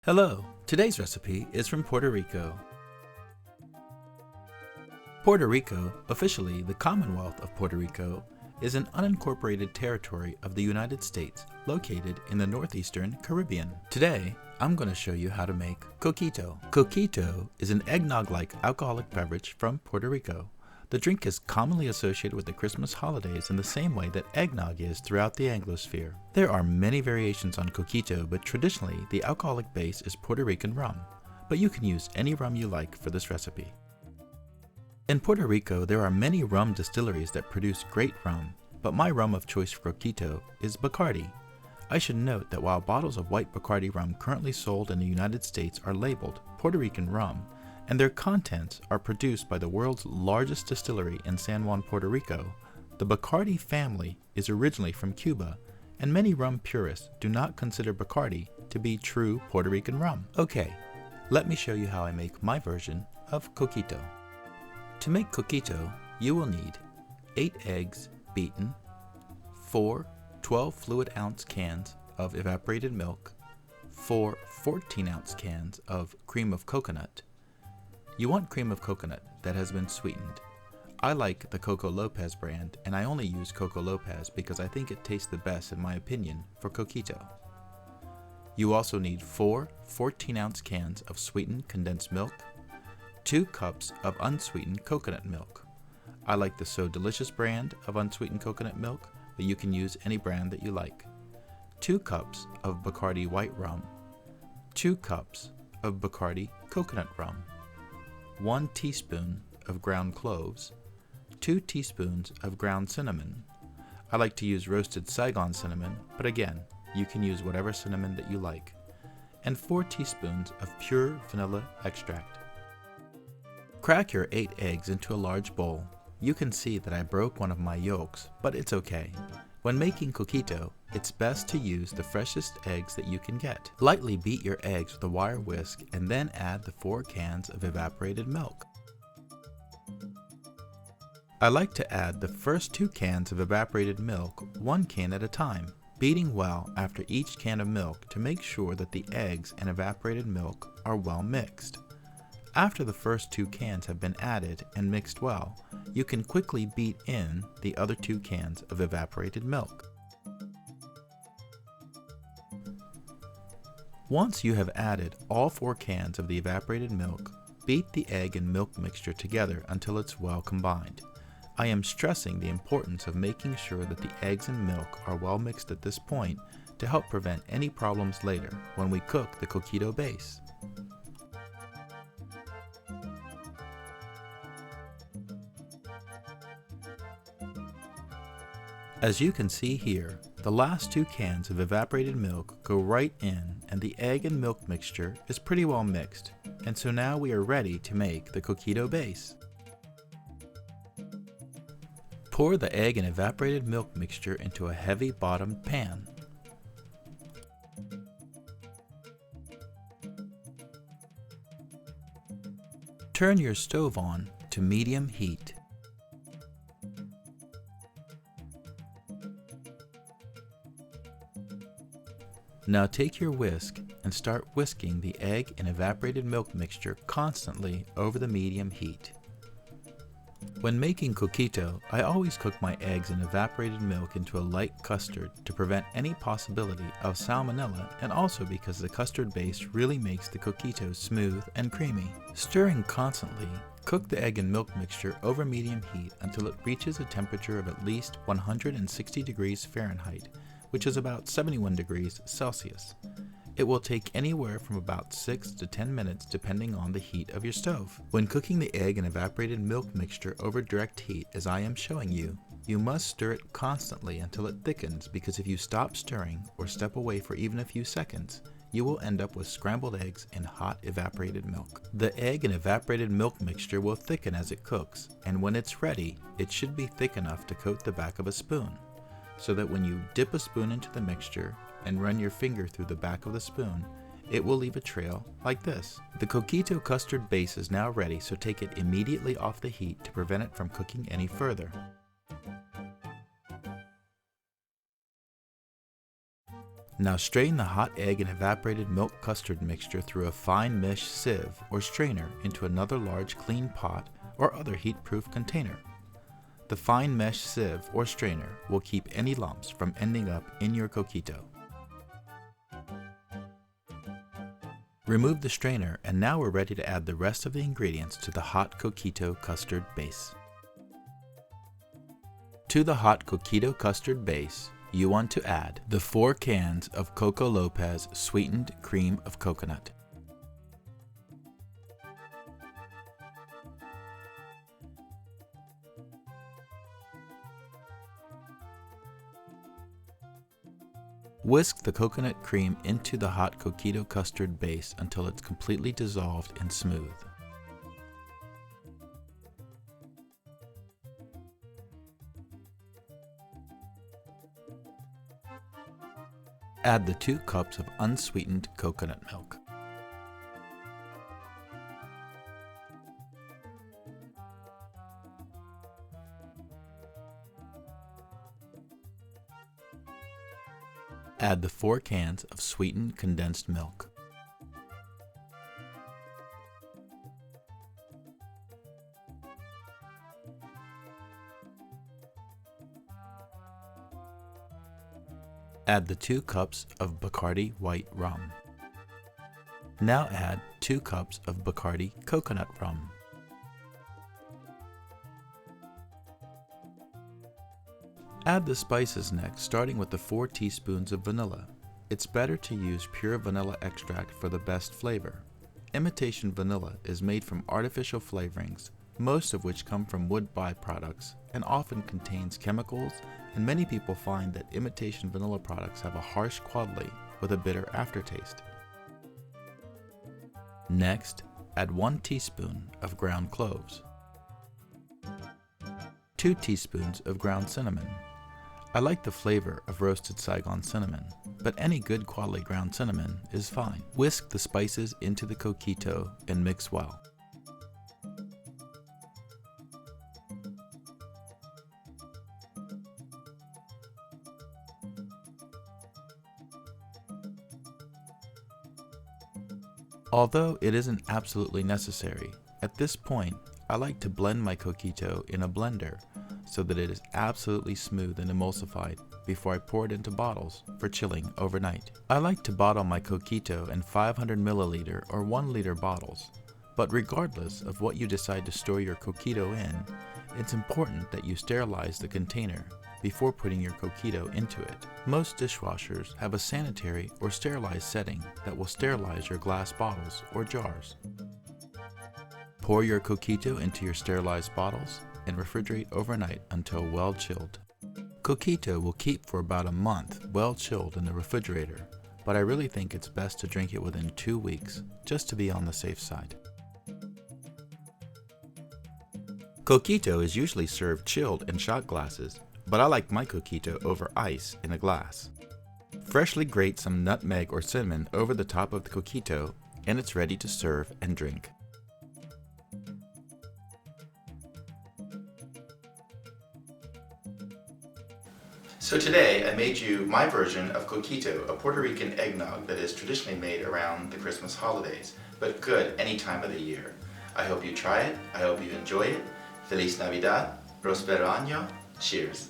Hello, today's recipe is from Puerto Rico. Puerto Rico, officially the Commonwealth of Puerto Rico, is an unincorporated territory of the United States located in the northeastern Caribbean. Today, I'm going to show you how to make Coquito. Coquito is an eggnog-like alcoholic beverage from Puerto Rico. The drink is commonly associated with the Christmas holidays in the same way that eggnog is throughout the Anglosphere. There are many variations on Coquito, but traditionally the alcoholic base is Puerto Rican rum, but you can use any rum you like for this recipe. In Puerto Rico, there are many rum distilleries that produce great rum, but my rum of choice for Coquito is Bacardi. I should note that while bottles of white Bacardi rum currently sold in the United States are labeled Puerto Rican rum, and their contents are produced by the world's largest distillery in San Juan, Puerto Rico, the Bacardi family is originally from Cuba, and many rum purists do not consider Bacardi to be true Puerto Rican rum. Okay, let me show you how I make my version of Coquito. To make Coquito, you will need 8 eggs beaten, 4 12 fluid ounce cans of evaporated milk, 4 14-ounce cans of cream of coconut. You want cream of coconut that has been sweetened. I like the Coco Lopez brand, and I only use Coco Lopez because I think it tastes the best in my opinion for Coquito. You also need 4 14-ounce cans of sweetened condensed milk, 2 cups of unsweetened coconut milk. I like the So Delicious brand of unsweetened coconut milk, but you can use any brand that you like. 2 cups of Bacardi white rum, 2 cups of Bacardi coconut rum, 1 teaspoon of ground cloves, 2 teaspoons of ground cinnamon. I like to use roasted Saigon cinnamon, but again, you can use whatever cinnamon that you like, and 4 teaspoons of pure vanilla extract. Crack your 8 eggs into a large bowl. You can see that I broke one of my yolks, but it's okay. When making Coquito, it's best to use the freshest eggs that you can get. Lightly beat your eggs with a wire whisk and then add the 4 cans of evaporated milk. I like to add the first 2 cans of evaporated milk 1 can at a time, beating well after each can of milk to make sure that the eggs and evaporated milk are well mixed. After the first 2 cans have been added and mixed well, you can quickly beat in the other 2 cans of evaporated milk. Once you have added all 4 cans of the evaporated milk, beat the egg and milk mixture together until it's well combined. I am stressing the importance of making sure that the eggs and milk are well mixed at this point to help prevent any problems later when we cook the Coquito base. As you can see here, the last 2 cans of evaporated milk go right in and the egg and milk mixture is pretty well mixed, and so now we are ready to make the Coquito base. Pour the egg and evaporated milk mixture into a heavy bottomed pan. Turn your stove on to medium heat. Now take your whisk and start whisking the egg and evaporated milk mixture constantly over the medium heat. When making Coquito, I always cook my eggs and evaporated milk into a light custard to prevent any possibility of salmonella, and also because the custard base really makes the Coquito smooth and creamy. Stirring constantly, cook the egg and milk mixture over medium heat until it reaches a temperature of at least 160 degrees Fahrenheit, which is about 71 degrees Celsius. It will take anywhere from about 6 to 10 minutes depending on the heat of your stove. When cooking the egg and evaporated milk mixture over direct heat as I am showing you, you must stir it constantly until it thickens, because if you stop stirring or step away for even a few seconds, you will end up with scrambled eggs in hot evaporated milk. The egg and evaporated milk mixture will thicken as it cooks, and when it's ready, it should be thick enough to coat the back of a spoon, so that when you dip a spoon into the mixture and run your finger through the back of the spoon, it will leave a trail like this. The Coquito custard base is now ready, so take it immediately off the heat to prevent it from cooking any further. Now strain the hot egg and evaporated milk custard mixture through a fine mesh sieve or strainer into another large clean pot or other heat-proof container. The fine mesh sieve or strainer will keep any lumps from ending up in your coquito. Remove the strainer, and now we're ready to add the rest of the ingredients to the hot coquito custard base. To the hot coquito custard base, you want to add the 4 cans of Coco Lopez sweetened cream of coconut, whisk the coconut cream into the hot coquito custard base until it's completely dissolved and smooth. Add the 2 cups of unsweetened coconut milk. Add the 4 cans of sweetened condensed milk. Add the 2 cups of Bacardi white rum. Now add 2 cups of Bacardi coconut rum. Add the spices next, starting with the 4 teaspoons of vanilla. It's better to use pure vanilla extract for the best flavor. Imitation vanilla is made from artificial flavorings, most of which come from wood byproducts and often contains chemicals, and many people find that imitation vanilla products have a harsh quality with a bitter aftertaste. Next, add 1 teaspoon of ground cloves, 2 teaspoons of ground cinnamon. I like the flavor of roasted Saigon cinnamon, but any good quality ground cinnamon is fine. Whisk the spices into the coquito and mix well. Although it isn't absolutely necessary, at this point I like to blend my coquito in a blender so that it is absolutely smooth and emulsified before I pour it into bottles for chilling overnight. I like to bottle my coquito in 500 milliliter or 1 liter bottles, but regardless of what you decide to store your coquito in, it's important that you sterilize the container before putting your coquito into it. Most dishwashers have a sanitary or sterilized setting that will sterilize your glass bottles or jars. Pour your coquito into your sterilized bottles and refrigerate overnight until well chilled. Coquito will keep for about a month well chilled in the refrigerator, but I really think it's best to drink it within 2 weeks, just to be on the safe side. Coquito is usually served chilled in shot glasses, but I like my coquito over ice in a glass. Freshly grate some nutmeg or cinnamon over the top of the coquito, and it's ready to serve and drink. So today I made you my version of coquito, a Puerto Rican eggnog that is traditionally made around the Christmas holidays, but good any time of the year. I hope you try it, I hope you enjoy it. Feliz Navidad, Prospero Año, cheers.